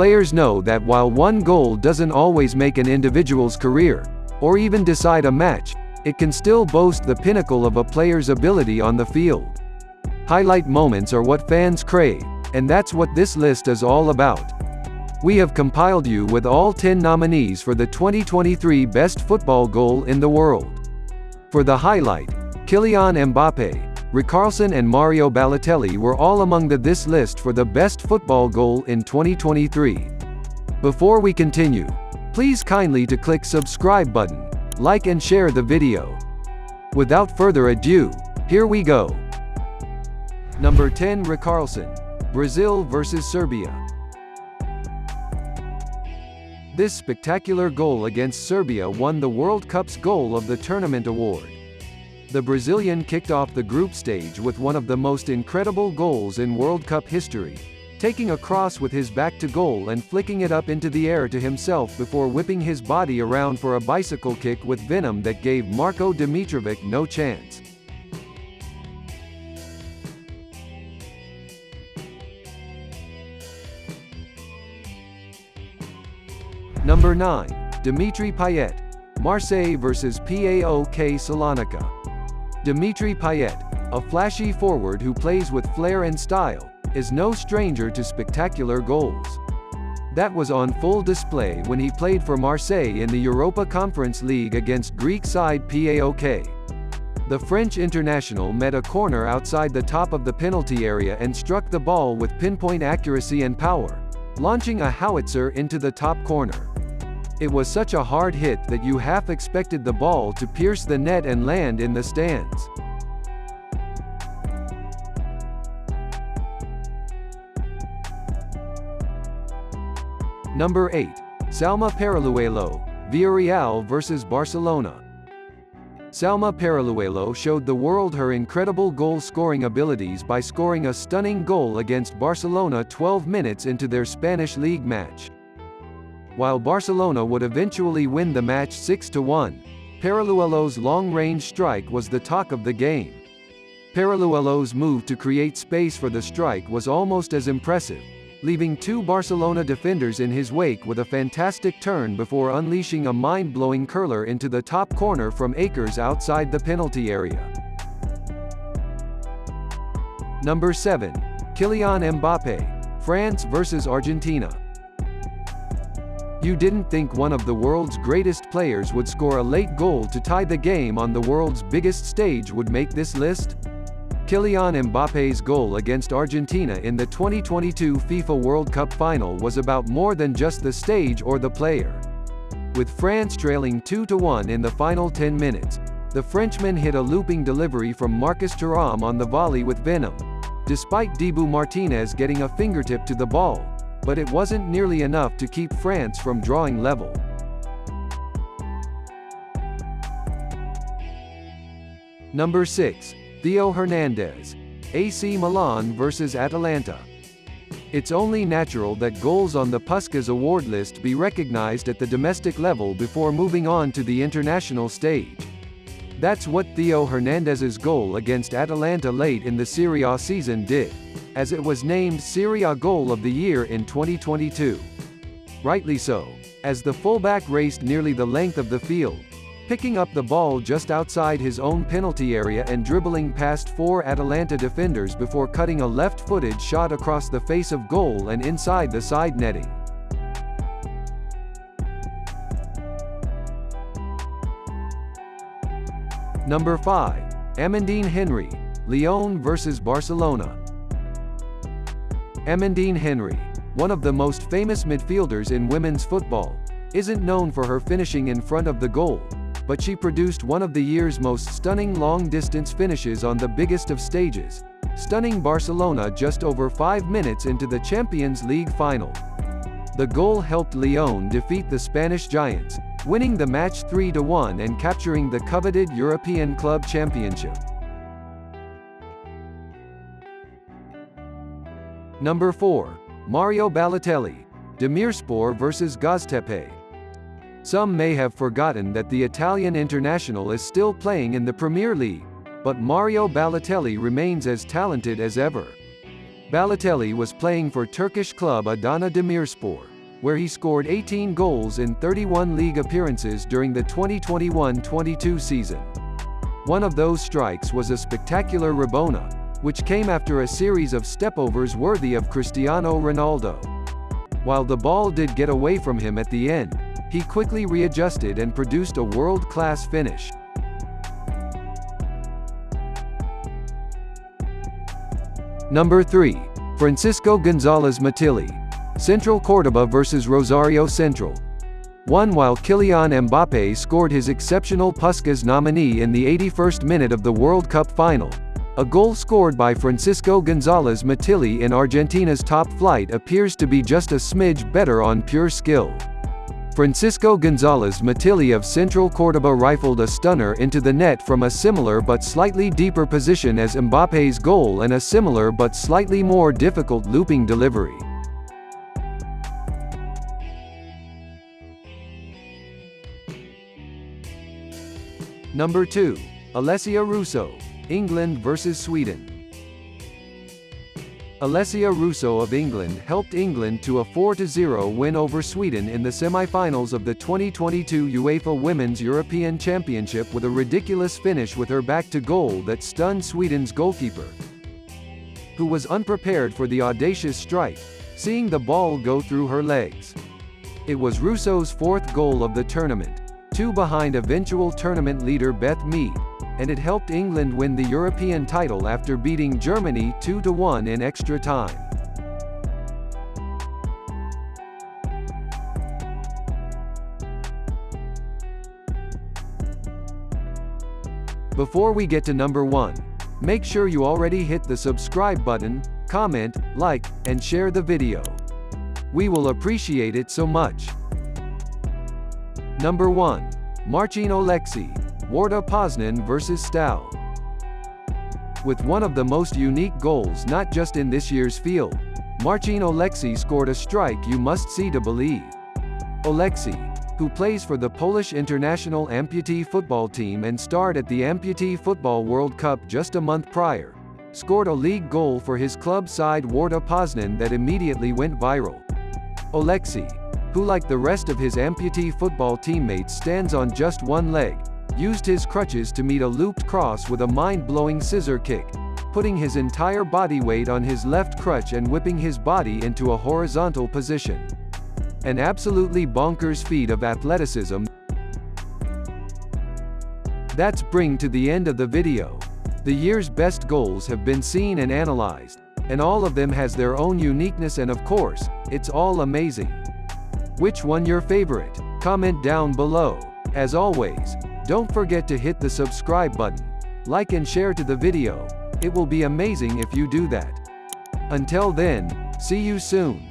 players know that while one goal doesn't always make an individual's career, or even decide a match, it can still boast the pinnacle of a player's ability on the field. Highlight moments are what fans crave, and that's what this list is all about. We have compiled you with all 10 nominees for the 2023 Best Football Goal in the World. For the highlight, Kylian Mbappé, Richarlison and Mario Balotelli were all among this list for the best football goal in 2023. Before we continue, please kindly to click subscribe button, like and share the video. Without further ado, here we go. Number 10. Richarlison, Brazil vs Serbia. This spectacular goal against Serbia won the World Cup's Goal of the Tournament award. The Brazilian kicked off the group stage with one of the most incredible goals in World Cup history, taking a cross with his back to goal and flicking it up into the air to himself before whipping his body around for a bicycle kick with venom that gave Marko Dimitrovic no chance. Number 9. Dimitri Payet, Marseille vs PAOK Salonika. Dimitri Payet, a flashy forward who plays with flair and style, is no stranger to spectacular goals. That was on full display when he played for Marseille in the Europa Conference League against Greek side PAOK. The French international met a corner outside the top of the penalty area and struck the ball with pinpoint accuracy and power, launching a howitzer into the top corner. It was such a hard hit that you half expected the ball to pierce the net and land in the stands. Number 8. Salma Paralluelo, Villarreal vs Barcelona. Salma Paralluelo showed the world her incredible goal-scoring abilities by scoring a stunning goal against Barcelona 12 minutes into their Spanish league match. While Barcelona would eventually win the match 6-1, Paralluelo's long-range strike was the talk of the game. Paralluelo's move to create space for the strike was almost as impressive, leaving two Barcelona defenders in his wake with a fantastic turn before unleashing a mind-blowing curler into the top corner from acres outside the penalty area. Number 7. Kylian Mbappé, France vs Argentina. You didn't think one of the world's greatest players would score a late goal to tie the game on the world's biggest stage would make this list? Kylian Mbappé's goal against Argentina in the 2022 FIFA World Cup final was about more than just the stage or the player. With France trailing 2-1 in the final 10 minutes, the Frenchman hit a looping delivery from Marcus Thuram on the volley with venom, despite Dibu Martinez getting a fingertip to the ball, but it wasn't nearly enough to keep France from drawing level. Number 6. Theo Hernandez, AC Milan vs Atalanta. It's only natural that goals on the Puskás award list be recognized at the domestic level before moving on to the international stage. That's what Theo Hernandez's goal against Atalanta late in the Serie A season did, as it was named Serie A Goal of the Year in 2022. Rightly so, as the fullback raced nearly the length of the field, picking up the ball just outside his own penalty area and dribbling past four Atalanta defenders before cutting a left-footed shot across the face of goal and inside the side netting. Number 5. Amandine Henry, Lyon vs Barcelona. Amandine Henry, one of the most famous midfielders in women's football, isn't known for her finishing in front of the goal, but she produced one of the year's most stunning long-distance finishes on the biggest of stages, stunning Barcelona just over 5 minutes into the Champions League final. The goal helped Lyon defeat the Spanish giants, winning the match 3-1 and capturing the coveted European Club Championship. Number 4. Mario Balotelli, Demirspor vs Göztepe. Some may have forgotten that the Italian international is still playing in the Premier League, but Mario Balotelli remains as talented as ever. Balotelli was playing for Turkish club Adana Demirspor, where he scored 18 goals in 31 league appearances during the 2021-22 season. One of those strikes was a spectacular Rabona, which came after a series of stepovers worthy of Cristiano Ronaldo. While the ball did get away from him at the end, he quickly readjusted and produced a world-class finish. Number 3. Francisco González Matilli. Central Córdoba vs Rosario Central. 1. While Kylian Mbappé scored his exceptional Puskás nominee in the 81st minute of the World Cup final, a goal scored by Francisco González Matilli in Argentina's top flight appears to be just a smidge better on pure skill. Francisco González Matilli of Central Córdoba rifled a stunner into the net from a similar but slightly deeper position as Mbappé's goal and a similar but slightly more difficult looping delivery. Number 2. Alessia Russo. England vs Sweden. Alessia Russo of England helped England to a 4-0 win over Sweden in the semi-finals of the 2022 UEFA Women's European Championship with a ridiculous finish with her back to goal that stunned Sweden's goalkeeper, who was unprepared for the audacious strike, seeing the ball go through her legs. It was Russo's 4th goal of the tournament, 2 behind eventual tournament leader Beth Mead, and it helped England win the European title after beating Germany 2-1 in extra time. Before we get to number 1, make sure you already hit the subscribe button, comment, like, and share the video. We will appreciate it so much. Number 1. Marcin Oleksy. Warta Poznan vs Stal. With one of the most unique goals not just in this year's field, Marcin Oleksy scored a strike you must see to believe. Oleksy, who plays for the Polish international amputee football team and starred at the Amputee Football World Cup just a month prior, scored a league goal for his club side Warta Poznan that immediately went viral. Oleksy, who like the rest of his amputee football teammates stands on just one leg, used his crutches to meet a looped cross with a mind-blowing scissor kick, putting his entire body weight on his left crutch and whipping his body into a horizontal position. An absolutely bonkers feat of athleticism. That's bring to the end of the video. The year's best goals have been seen and analyzed, and all of them has their own uniqueness and of course, it's all amazing. Which one your favorite? Comment down below. As always, don't forget to hit the subscribe button, like and share to the video. It will be amazing if you do that. Until then, see you soon.